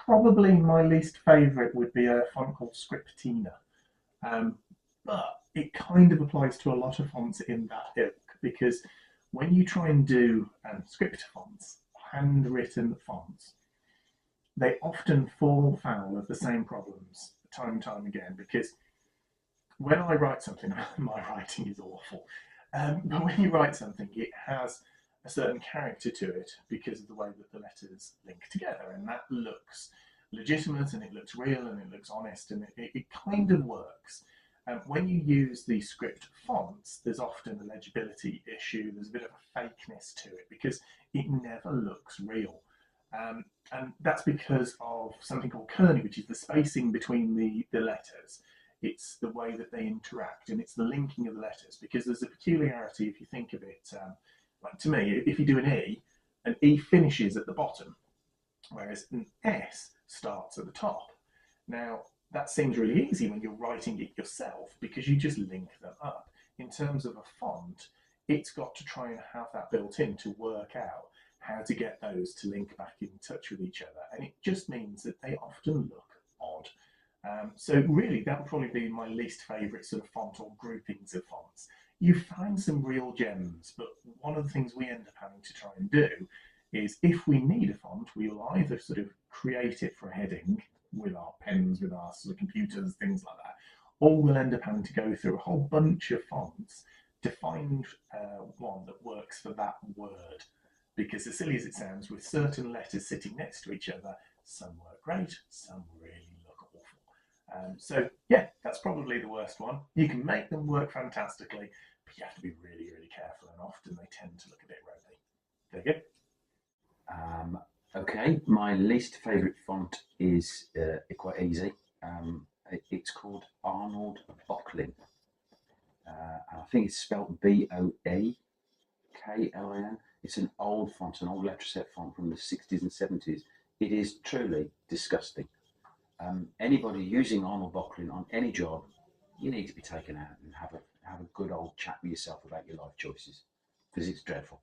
Probably my least favourite would be a font called Scriptina. Um, but it kind of applies to a lot of fonts in that ilk because when you try and do script fonts, handwritten fonts, they often fall foul of the same problems time and time again because when I write something, my writing is awful. But when you write something, it has a certain character to it because of the way that the letters link together, and that looks legitimate and it looks real and it looks honest and it kind of works. When you use the script fonts, there's often a legibility issue, there's a bit of a fakeness to it because it never looks real. Um, and that's because of something called kerning, which is the spacing between the letters. It's the way that they interact and it's the linking of the letters because there's a peculiarity if you think of it. Like to me, if you do an E finishes at the bottom, whereas an S starts at the top. Now, that seems really easy when you're writing it yourself because you just link them up. In terms of a font, it's got to try and have that built in to work out how to get those to link back in touch with each other. And it just means that they often look odd. So really, that would probably be my least favourite sort of font or groupings of fonts. You find some real gems, but one of the things we end up having to try and do is if we need a font, we'll either sort of create it for a heading with our pens, with our sort of computers, things like that, or we'll end up having to go through a whole bunch of fonts to find one that works for that word. Because as silly as it sounds, with certain letters sitting next to each other, some work great, some really look awful. So yeah, that's probably the worst one. You can make them work fantastically, but you have to be really, really careful, and often they tend to look a bit ropey. There you go. Um, okay, my least favourite font is quite easy. It's called Arnold Bocklin. I think it's spelled Boeklin. It's an old font, an old letter set font from the 60s and 70s. It is truly disgusting. Anybody using Arnold Bocklin on any job, you need to be taken out and have a good old chat with yourself about your life choices because it's dreadful.